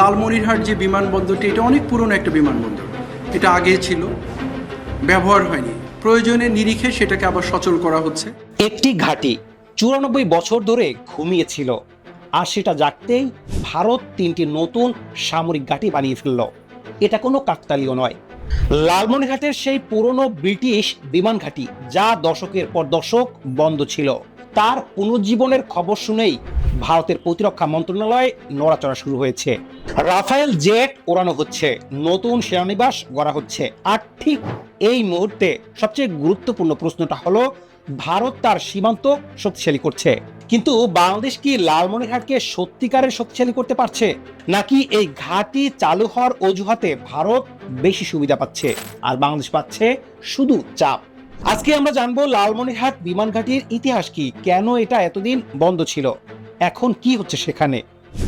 লালমনিরহাট যে বিমানবন্দরটি এটা অনেক পুরনো একটা বিমানবন্দর। এটা আগে ছিল, ব্যবহার হয়নি, প্রয়োজনের নিরিখে সেটাকে আবার সচল করা হচ্ছে। একটি ঘাঁটি 94 বছর ধরে ঘুমিয়েছিল, আর সেটা জাগতেই ভারত 3টি নতুন সামরিক ঘাঁটি বানিয়ে ফেলল। এটা কোনো কাকতালীয় নয়। লালমনিরহাটের সেই পুরনো ব্রিটিশ বিমান ঘাঁটি, যা দশকের পর দশক বন্ধ ছিল, তার পুনর্জীবনের খবর শুনেই ভারতের প্রতিরক্ষা মন্ত্রণালয়ে নড়াচড়া শুরু হয়েছে। রাফায়েল জেট ওড়ানো হচ্ছে, নতুন সেনানিবাস গড়া হচ্ছে। আর ঠিক এই মুহূর্তে সবচেয়ে গুরুত্বপূর্ণ প্রশ্নটা হলো, ভারত তার সীমান্ত শক্তিশালী করছে, কিন্তু বাংলাদেশ কি লালমনিরহাটকে সত্যিকারের শক্তিশালী করতে পারছে, নাকি এই ঘাঁটি চালু হওয়ার অজুহাতে ভারত বেশি সুবিধা পাচ্ছে আর বাংলাদেশ পাচ্ছে শুধু চাপ? আজকে আমরা জানবো লালমনিরহাট বিমান ঘাঁটির ইতিহাস কি, কেন এটা এতদিন বন্ধ ছিল, এখন কি হচ্ছে সেখানে,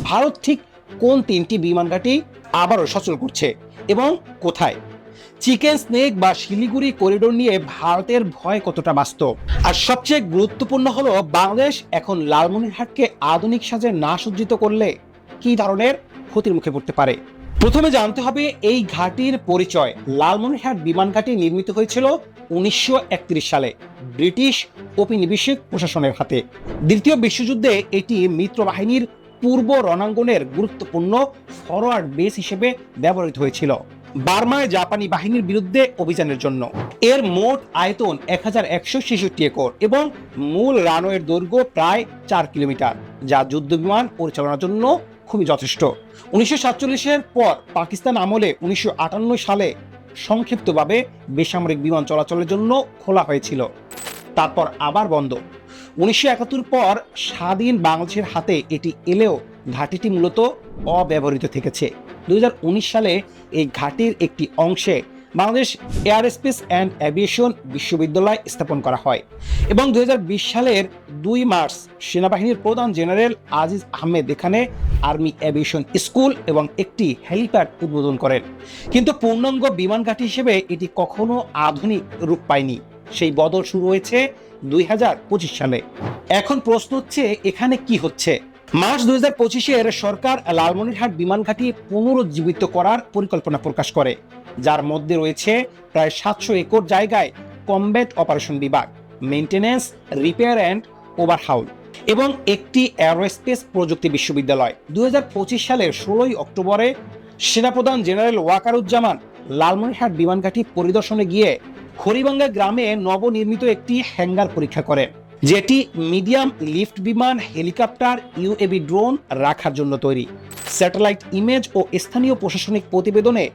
ভারত ঠিক কোন 3টি বিমান ঘাঁটি আবারও সচল করছে এবং কোথায়। চিকেন স্নেক বা শিলিগুড়ি করিডোর নিয়ে ভারতের ভয় কতটা বাস্তব, আর সবচেয়ে গুরুত্বপূর্ণ হলো বাংলাদেশ এখন লালমনিরহাটকে আধুনিক সাজে না সজ্জিত করলে কি ধরনের ক্ষতির মুখে পড়তে পারে। প্রথমে জানতে হবে এই ঘাঁটির পরিচয়। লালমনিরহাট বিমান ঘাঁটি নির্মিত হয়েছিল 1931 সালে ব্রিটিশ ঔপনিবেশিক প্রশাসনের হাতে। দ্বিতীয় বিশ্বযুদ্ধে এটি মিত্র বাহিনীর পূর্ব রণাঙ্গনের গুরুত্বপূর্ণ ফরওয়ার্ড বেস হিসেবে ব্যবহৃত হয়েছিল বার্মায় জাপানি বাহিনীর বিরুদ্ধে অভিযানের জন্য। এর মোট আয়তন 1166 একর এবং মূল রানওয়ের দৈর্ঘ্য প্রায় 4 কিলোমিটার, যা যুদ্ধ বিমান পরিচালনার জন্য খুবই যথেষ্ট। 1947-এর পর পাকিস্তান আমলে 1958 সালে সংক্ষিপ্তভাবে বেসামরিক বিমান চলাচলের জন্য খোলা হয়েছিল, তারপর আবার বন্ধ। 1971 পর স্বাধীন বাংলাদেশের হাতে এটি এলেও ঘাঁটিটি মূলত অব্যবহৃত থেকেছে। 2019 সালে এই ঘাঁটির একটি অংশে বাংলাদেশ এয়ারস্পেস অ্যান্ড অ্যাভিয়েশন বিশ্ববিদ্যালয় স্থাপন করা হয় এবং 2020 সালের 2 মার্চ সেনাবাহিনীর প্রধান জেনারেল আজিজ আহমেদ এখানে আর্মি অ্যাভিয়েশন স্কুল এবং একটি হেলিপ্যাড উদ্বোধন করেন। কিন্তু পূর্ণাঙ্গ বিমান ঘাঁটি হিসেবে এটি কখনো আধুনিক রূপ পায়নি। সেই বদল শুরু হয়েছে 2025 সালে। এখন প্রশ্ন হচ্ছে, এখানে কি হচ্ছে? মার্চ 2025-এর সরকার লালমনিরহাট বিমান ঘাঁটি পুনরুজ্জীবিত করার পরিকল্পনা প্রকাশ করে, যার মধ্যে রয়েছে প্রায় 700 একর জায়গায় কমব্যাট অপারেশন বিভাগ, মেইনটেনেন্স, রিপেয়ার অ্যান্ড ওভারহাউল এবং একটি এরোস্পেস প্রযুক্তি বিশ্ববিদ্যালয়। 2025 সালের 16 অক্টোবরে সেনাপ্রধান জেনারেল ওয়াকারুজ্জামান লালমনিরহাট বিমান ঘাঁটি পরিদর্শনে গিয়ে খড়িভাঙ্গা গ্রামে নবনির্মিত একটি হ্যাঙ্গার পরীক্ষা করেন, যেটি মিডিয়াম লিফট বিমান, হেলিকপ্টার, ইউএভি ড্রোন রাখার জন্য তৈরি। স্যাটেলাইট ইমেজ ও স্থানীয় প্রশাসনিক প্রতিবেদনে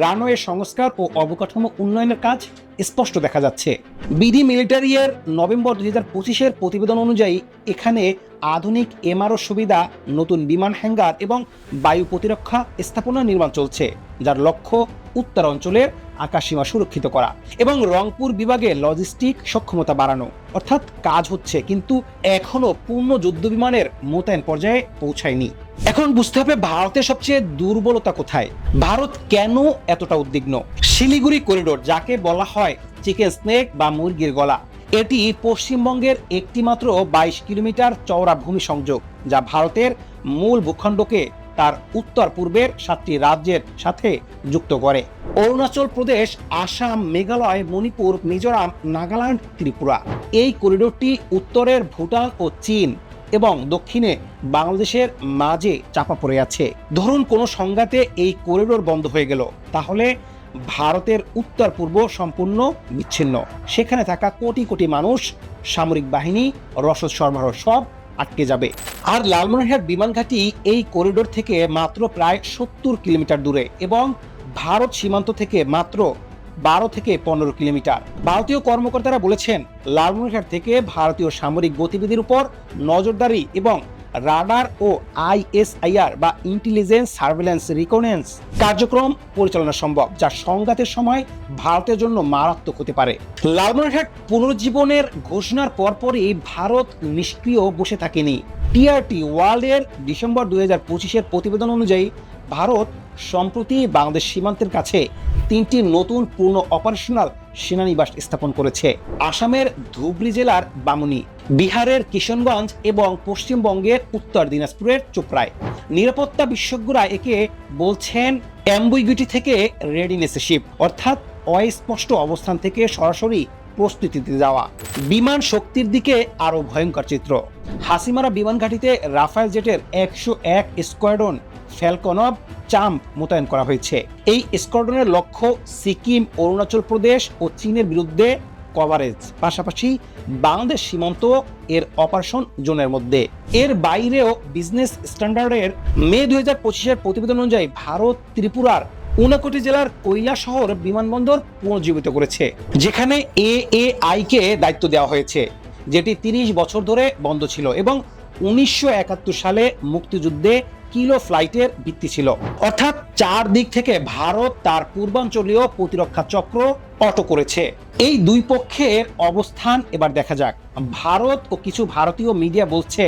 রানওয়ে সংস্কার ও অবকাঠামো উন্নয়নের কাজ স্পষ্ট দেখা যাচ্ছে। বিডি মিলিটারি এর নভেম্বর 2025-এর প্রতিবেদন অনুযায়ী এখানে আধুনিক এমআরও সুবিধা, নতুন বিমান হ্যাঙ্গার এবং বায়ু প্রতিরক্ষা স্থাপনা নির্মাণ চলছে, যার লক্ষ্য উত্তর অঞ্চলের আকাশসীমা সুরক্ষিত করা এবং রংপুর বিভাগে লজিস্টিক সক্ষমতা বাড়ানো। অর্থাৎ কাজ হচ্ছে, কিন্তু এখনো পূর্ণ যুদ্ধ বিমানের মোতায়েন পর্যায়ে পৌঁছায়নি। এখন বুঝতে হবে ভারতের সবচেয়ে দুর্বলতা কোথায়, ভারত কেন এতটা উদ্বিগ্ন। শিলিগুড়ি করিডোর, যাকে বলা হয় চিকেন স্নেক বা মুরগির গলা, এটি পশ্চিমবঙ্গের একটি মাত্র 22 কিলোমিটার চওড়া ভূমি সংযোগ, যা ভারতের মূল ভূখণ্ডকে তার উত্তর পূর্বের 7টি রাজ্যের সাথে যুক্ত করে। অরুণাচল প্রদেশ, আসাম, মেঘালয়, মণিপুর, মিজোরাম, নাগাল্যান্ড, ত্রিপুরা। এই করিডোরটি উত্তরের ভুটান ও চীন এবং দক্ষিণে বাংলাদেশের মাঝে চাপা পড়ে আছে। ধরুন কোনো সংঘাতে এই করিডোর বন্ধ হয়ে গেল, তাহলে ভারতের উত্তর পূর্ব সম্পূর্ণ বিচ্ছিন্ন। সেখানে থাকা কোটি কোটি মানুষ, সামরিক বাহিনী, রসদ সরবরাহ সব আটকে যাবে। আর লালমনিরহাট বিমান ঘাঁটি এই করিডোর থেকে মাত্র প্রায় 70 কিলোমিটার দূরে এবং ভারত সীমান্ত থেকে মাত্র 12 থেকে 15 কিলোমিটার। ভারতীয় কর্মকর্তারা বলেছেন, লালমনিরহাট থেকে ভারতীয় সামরিক গতিবিধির উপর নজরদারি এবং রাডার ও আইএসআইআর বা ইন্টেলিজেন্স সার্ভেলেন্স রিকনেন্স কার্যক্রম পরিচালনা সম্ভব, যা সংঘাতের সময় ভারতের জন্য মারাত্মক হতে পারে। লালমনিরহাট পুনরুজ্জীবনের ঘোষণার পরপরই ভারত নিষ্ক্রিয় বসে থাকেনি। টিআরটি ওয়ার্ল্ডের ডিসেম্বর 2025-এর প্রতিবেদন অনুযায়ী ভারত সম্প্রতি বাংলাদেশ সীমান্তের কাছে 3টি নতুন পূর্ণ অপারেশনাল সেনানিবাস স্থাপন করেছে। আসামের ধুবড়ী জেলার বামুনি, বিহারের কিশনগঞ্জ এবং পশ্চিমবঙ্গের উত্তর দিনাজপুরের চোপড়ায়। নিরাপত্তা বিশেষজ্ঞরা একে বলছেন অ্যাম্বিগুইটি থেকে রেডিনেস শিপ, অর্থাৎ অস্পষ্ট অবস্থান থেকে সরাসরি প্রস্তুতিতে যাওয়া। বিমান শক্তির দিকে আরো ভয়ঙ্কর চিত্র। হাসিমারা বিমান ঘাঁটিতে রাফায়েল জেটের 101 স্কোয়াড্রন ফ্যালকন অব চাম্প মোতায়েন করা হয়েছে। এই স্কোয়াড্রনের লক্ষ্য সিকিম, অরুণাচল প্রদেশ ও চীনের বিরুদ্ধে কভারেজ, পাশাপাশি বাংলাদেশ সীমান্ত এর অপারেশন জোনের মধ্যে। এর বাইরেও বিজনেস স্ট্যান্ডার্ডের মে 2025-এর প্রতিবেদন অনুযায়ী ভারত ত্রিপুরার ঊনকোটি জেলার কৈলাসহর বিমানবন্দর পুনর্জীবিত করেছে, যেখানে AAI কে দায়িত্ব দেওয়া হয়েছে, যেটি 30 বছর ধরে বন্ধ ছিল এবং 1971 সালে মুক্তিযুদ্ধে কিলো ফ্লাইটের ভিত্তি ছিল। অর্থাৎ 4 দিক থেকে ভারত তার পূর্বাঞ্চলীয় প্রতিরক্ষা চক্র অটো করেছে। এই দুই পক্ষের অবস্থান এবার দেখা যাক। ভারত ও কিছু ভারতীয় মিডিয়া বলছে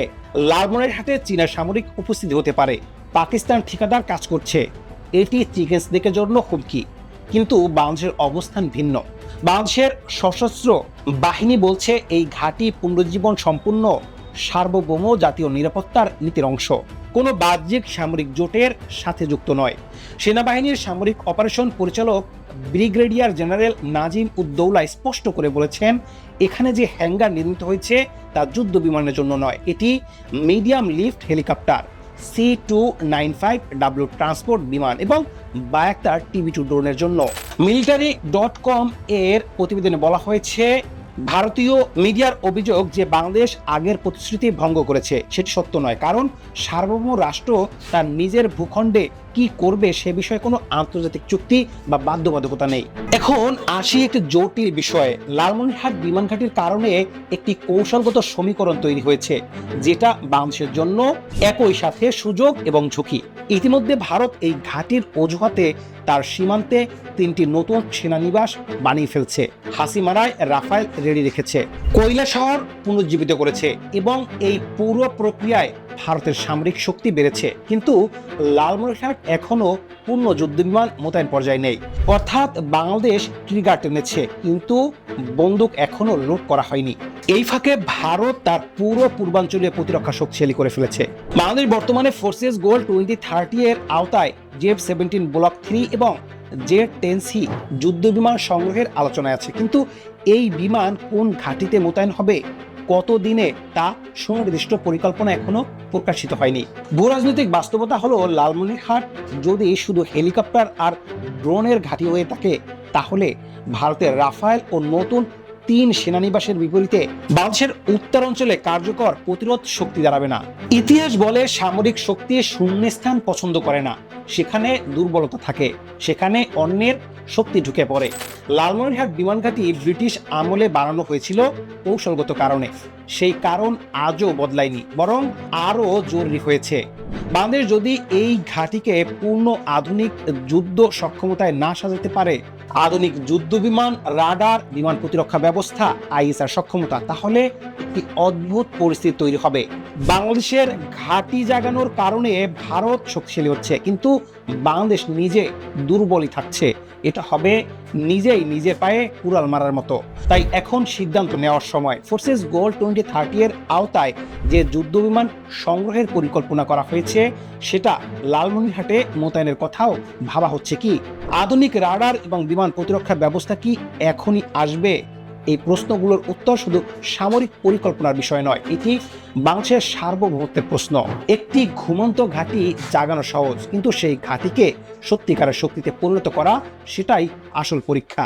লালমনিরহাটে চীনের সামরিক উপস্থিতি হতে পারে, পাকিস্তান ঠিকাদার কাজ করছে, এটি চিকেন্সদের জন্য হুমকি। কিন্তু বাংলাদেশের অবস্থান ভিন্ন। বাংলাদেশের সশস্ত্র বাহিনী বলছে এই ঘাঁটি পুনরুজ্জীবন সম্পূর্ণ সার্বভৌম জাতীয় নিরাপত্তার নীতির অংশ, কোনো বাহ্যিক সামরিক জোটের সাথে যুক্ত নয়। সেনাবাহিনীর সামরিক অপারেশন পরিচালক ব্রিগেডিয়ার জেনারেল নাজিম উদ্দৌলা স্পষ্ট করে বলেছেন, এখানে যে হ্যাঙ্গার নির্মিত হয়েছে তা যুদ্ধ বিমানের জন্য নয়, এটি medium lift helicopter C295W transport বিমান এবং বায়াক্তার TB2 ড্রোনের জন্য। military.com এর প্রতিবেদনে বলা হয়েছে, ভারতীয় মিডিয়ার অভিযোগ যে বাংলাদেশ আগের প্রতিশ্রুতি ভঙ্গ করেছে সেটি সত্য নয়, কারণ সার্বভৌম রাষ্ট্র তার নিজের ভূখণ্ডে কি করবে সে বিষয়ে কোনো আন্তর্জাতিক চুক্তি বা বাধ্যবাধকতা নেই। এখন আসি একটি জটিল বিষয়ে। লালমনিরহাট বিমান ঘাঁটির কারণে একটি কৌশলগত সমীকরণ তৈরি হয়েছে, যেটা বাংলাদেশের জন্য একই সাথে সুযোগ এবং ঝুঁকি। ইতিমধ্যে ভারত এই ঘাঁটির অজুহাতে তার সীমান্তে 3টি নতুন সেনানিবাস বানিয়ে ফেলছে, হাসিমারায় রাফায়েল রেডি রেখেছে, কৈলাসহর পুনর্জীবিত করেছে এবং এই পুরো প্রক্রিয়ায় ভারতের সামরিক শক্তি বেড়েছে। কিন্তু লালমনিরহাট এখনো পূর্ণ যুদ্ধবিমান মোতায়েন পর্যায়ে নেই, অর্থাৎ বাংলাদেশ ট্রিগার টেনেছে কিন্তু বন্দুক এখনো লোড করা হয়নি। এই ফাঁকে ভারত তার পুরো পূর্বাঞ্চলীয় প্রতিরক্ষা শক্তিশালী করে ফেলেছে। বাংলাদেশ বর্তমানে ফোর্সেস গোল 2030 এর আওতায় J-17 ব্লক 3 এবং J-10C যুদ্ধ বিমান সংগ্রহের আলোচনায় আছে, কিন্তু এই বিমান কোন ঘাঁটিতে মোতায়েন হবে, কতদিনে, তা সুনির্দিষ্ট পরিকল্পনা এখনো প্রকাশিত হয়নি। ভূরাজনৈতিক বাস্তবতা হলো লালমনিরহাট যদি শুধু হেলিকপ্টার আর ড্রোনের ঘাঁটি হয়ে থাকে, তাহলে ভারতের রাফায়েল ও নতুন 3 সেনানিবাসের বিপরীতে বাংলাদেশের উত্তরাঞ্চলে কার্যকর প্রতিরোধ শক্তি দাঁড়াবে না। ইতিহাস বলে সামরিক শক্তি শূন্যস্থান পছন্দ করে না, সেখানে দুর্বলতা থাকে, সেখানে অন্যের শক্তি ঢুকে পড়ে। লালমনিরহাট বিমান ঘাঁটি ব্রিটিশ আমলে বানানো হয়েছিল কৌশলগত কারণে, সেই কারণ আজও বদলায়নি, বরং আরও জরুরি হয়েছে। বাংলাদেশ যদি এই ঘাঁটিকে পূর্ণ আধুনিক যুদ্ধ সক্ষমতায় না সাজাতে পারে, আধুনিক যুদ্ধ বিমান, রাডার, বিমান প্রতিরক্ষা ব্যবস্থা, ISR সক্ষমতা, তাহলে একটি অদ্ভুত পরিস্থিতি তৈরি হবে। বাংলাদেশের ঘাঁটি জাগানোর কারণে ভারত শক্তিশালী হচ্ছে, কিন্তু বাংলাদেশ নিজে দুর্বলই থাকছে। এটা হবে নিজেই নিজের পায়ে কুড়াল মারার মতো। তাই এখন সিদ্ধান্ত নেওয়ার সময়। ফোর্সেস গোল 2030 এর আওতায় যে যুদ্ধ বিমান সংগ্রহের পরিকল্পনা করা হয়েছে, সেটা লালমনিরহাটে মোতায়েনের কথাও ভাবা হচ্ছে কি? আধুনিক রাডার এবং বিমান প্রতিরক্ষা ব্যবস্থা কি এখনই আসবে? এই প্রশ্নগুলোর উত্তর শুধু সামরিক পরিকল্পনার বিষয় নয়, এটি বাংলাদেশের সার্বভৌমত্বের প্রশ্ন। একটি ঘুমন্ত ঘাঁটি জাগানো সহজ, কিন্তু সেই ঘাঁটিকে সত্যিকারের শক্তিতে পরিণত করা, সেটাই আসল পরীক্ষা।